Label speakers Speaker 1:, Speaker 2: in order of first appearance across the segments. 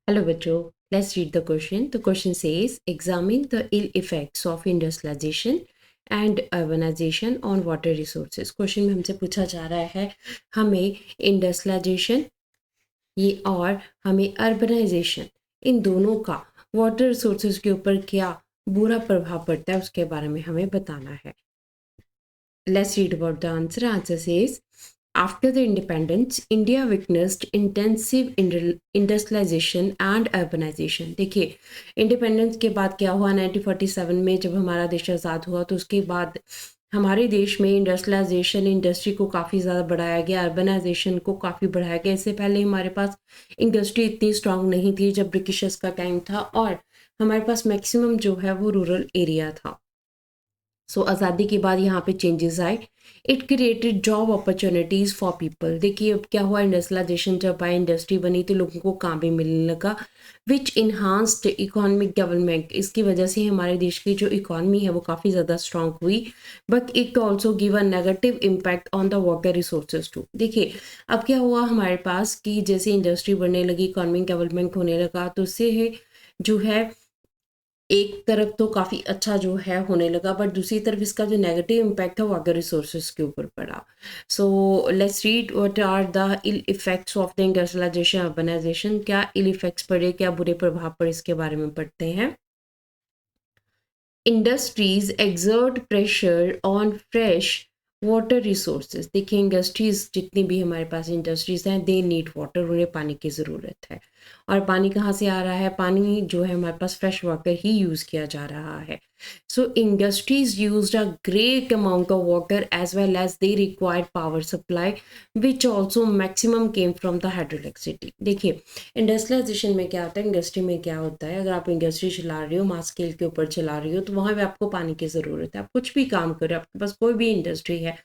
Speaker 1: Hello, Bachcho. Let's read the question. The question says, examine the ill effects of industrialization and urbanization on water resources. Question में हमसे पूछा जा रहा है हमें इंडस्ट्रियलाइजेशन ये और हमें अर्बनाइजेशन इन दोनों का वाटर रिसोर्सेज के ऊपर क्या बुरा प्रभाव पड़ता है उसके बारे में हमें बताना है. Let's read about the answer. Answer says, after the independence, India witnessed intensive industrialization and urbanization. देखिए इंडिपेंडेंस के बाद क्या हुआ 1947 में जब हमारा देश आज़ाद हुआ तो उसके बाद हमारे देश में इंडस्ट्रियलाइजेशन इंडस्ट्री को काफ़ी ज़्यादा बढ़ाया गया, अर्बनाइजेशन को काफ़ी बढ़ाया गया. इससे पहले हमारे पास इंडस्ट्री इतनी स्ट्रांग नहीं थी जब ब्रिटिशर्स का टाइम था और हमारे पास मैक्सिमम जो है वो रूरल एरिया था. सो आज़ादी के बाद यहाँ पे चेंजेस आए. It created job opportunities for people. देखिए अब क्या हुआ इंडस्ट्रियलाइजेशन जब आए इंडस्ट्री बनी तो लोगों को काम भी मिलने लगा विच इन्हांस्ड इकोनॉमिक डेवलपमेंट. इसकी वजह से हमारे देश की जो इकॉनमी है वो काफ़ी ज़्यादा स्ट्रांग हुई. But it also give a negative impact on the water resources too. देखिए अब क्या हुआ हमारे पास कि जैसे इंडस्ट्री बढ़ने लगी इकोनॉमिक डेवलपमेंट होने लगा तो उससे जो है एक तरफ तो काफ़ी अच्छा जो है होने लगा बट दूसरी तरफ इसका जो नेगेटिव इम्पैक्ट है वाटर रिसोर्सेज के ऊपर पड़ा. So let's read what are the ill effects of the industrialization urbanization. क्या इल इफेक्ट्स पड़े, क्या बुरे प्रभाव पड़े, इसके बारे में पढ़ते हैं. Industries exert pressure on fresh water resources. देखिए इंडस्ट्रीज जितनी भी हमारे पास इंडस्ट्रीज हैं दे नीड वाटर, उन्हें पानी की ज़रूरत है. और पानी कहाँ से आ रहा है? पानी जो है हमारे पास फ्रेश वाटर ही यूज़ किया जा रहा है. So industries used a great amount of water as well as they required power supply which also maximum came from the hydroelectricity. देखिए इंडस्ट्रियलाइजेशन में क्या होता है, इंडस्ट्री में क्या होता है, अगर आप इंडस्ट्री चला रहे हो मास स्केल के ऊपर चला रही हो तो वहाँ पे आपको पानी की ज़रूरत है. आप कुछ भी काम कर रहे हो, आपके पास कोई भी इंडस्ट्री है,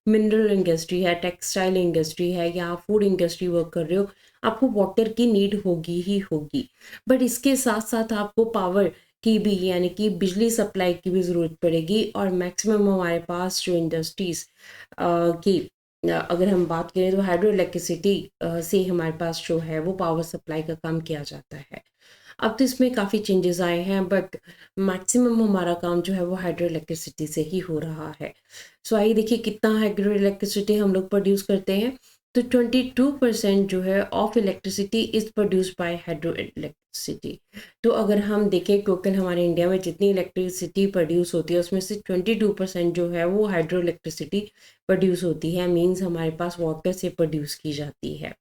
Speaker 1: मिनरल इंडस्ट्री है, टेक्सटाइल इंडस्ट्री है या फूड इंडस्ट्री वर्क कर रहे हो, आपको वाटर की नीड होगी ही होगी. बट इसके साथ साथ आपको पावर की भी यानी कि बिजली सप्लाई की भी ज़रूरत पड़ेगी. और मैक्सिमम हमारे पास जो इंडस्ट्रीज़ की अगर हम बात करें तो हाइड्रो इलेक्ट्रिसिटी से हमारे पास जो है वो पावर सप्लाई का काम किया जाता है. अब तो इसमें काफ़ी चेंजेस आए हैं बट मैक्सिमम हमारा काम जो है वो हाइड्रो इलेक्ट्रिसिटी से ही हो रहा है. सो आइए देखिए कितना हाइड्रो इलेक्ट्रिसिटी हम लोग प्रोड्यूस करते हैं. तो 22% जो है of electricity is produce by hydro electricity. तो अगर हम देखें टोटल हमारे इंडिया में जितनी इलेक्ट्रिसिटी प्रोड्यूस होती है उसमें से 22% जो है वो हाइड्रो इलेक्ट्रिसिटी प्रोड्यूस होती है. मीन्स हमारे पास वाटर से प्रोड्यूस की जाती है.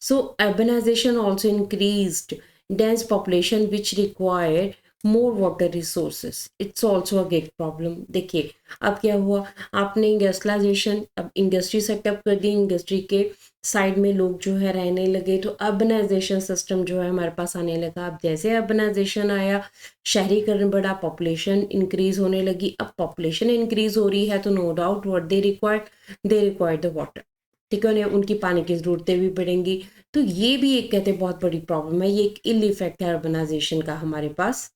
Speaker 1: So urbanization also increased dense population which require more water resources. It's also a big problem. देखिए अब क्या हुआ, आपने इंडस्ट्रियलाइजेशन अब इंडस्ट्री सेटअप कर दी, इंडस्ट्री के साइड में लोग जो है रहने लगे तो अर्बनाइजेशन सिस्टम जो है हमारे पास आने लगा. अब जैसे अर्बनाइजेशन आया शहरीकरण बढ़ा, पॉपुलेशन इंक्रीज होने लगी. अब पॉपुलेशन इंक्रीज हो रही है तो no doubt what they require the water. ठीक है, उनकी पानी की ज़रूरतें भी बढ़ेंगी. तो ये भी एक कहते हैं बहुत बड़ी प्रॉब्लम है, ये एक इल इफेक्ट है अर्बनाइजेशन का हमारे पास.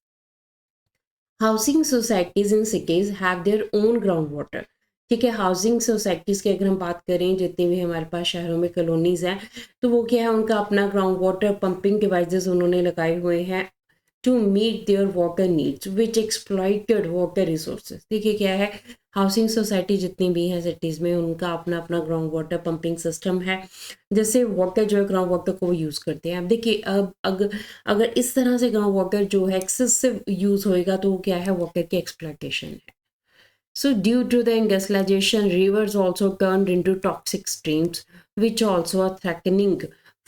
Speaker 1: Housing societies in cities have their own ground water. ठीक है, हाउसिंग सोसाइटीज़ की अगर हम बात करें जितने भी हमारे पास शहरों में कॉलोनीज़ हैं तो वो क्या है उनका अपना ग्राउंड वाटर पंपिंग डिवाइसेस उन्होंने लगाए हुए हैं to meet their water needs which exploited water resources. देखिए क्या है, हाउसिंग सोसाइटी जितनी भी हैं सिटीज़ में उनका अपना अपना ग्राउंड वाटर पंपिंग सिस्टम है जैसे वाटर जो है ग्राउंड वाटर को वो यूज़ करते हैं. अब देखिए अब अगर इस तरह से ग्राउंड वाटर जो है एक्सेसिव यूज़ होएगा तो वो क्या है वाटर की एक्सप्लॉइटेशन है. So due to the industrialization, rivers also turned into toxic streams, which also are threatening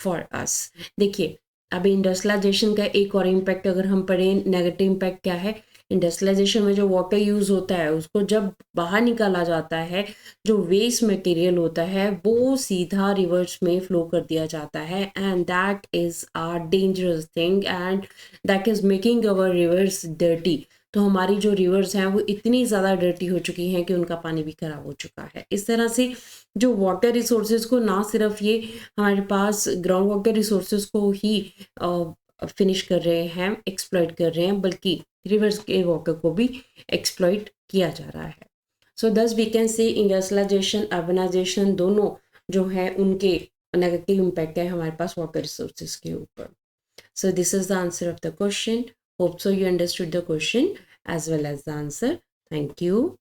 Speaker 1: for us. देखिए अब इंडस्ट्रियलाइजेशन का एक और इम्पैक्ट अगर हम पढ़ें नेगेटिव इम्पैक्ट क्या है, इंडस्ट्रियलाइजेशन में जो वाटर यूज़ होता है उसको जब बाहर निकाला जाता है जो वेस्ट मटेरियल होता है वो सीधा रिवर्स में फ्लो कर दिया जाता है and that is a dangerous thing and that is making our reverse dirty. तो हमारी जो रिवर्स हैं वो इतनी ज़्यादा डर्टी हो चुकी हैं कि उनका पानी भी ख़राब हो चुका है. इस तरह से जो वाटर रिसोर्सेज को ना सिर्फ ये हमारे पास ग्राउंड वाटर रिसोर्सेज को ही फिनिश कर रहे हैं एक्सप्लॉइट कर रहे हैं बल्कि रिवर्स के वाटर को भी एक्सप्लॉइट किया जा रहा है. So thus we can say industrialization urbanization दोनों जो है उनके नेगेटिव इम्पैक्ट है हमारे पास वाटर रिसोर्सेज के ऊपर. So this is the answer of the question. Hope so you understood the question as well as the answer. Thank you.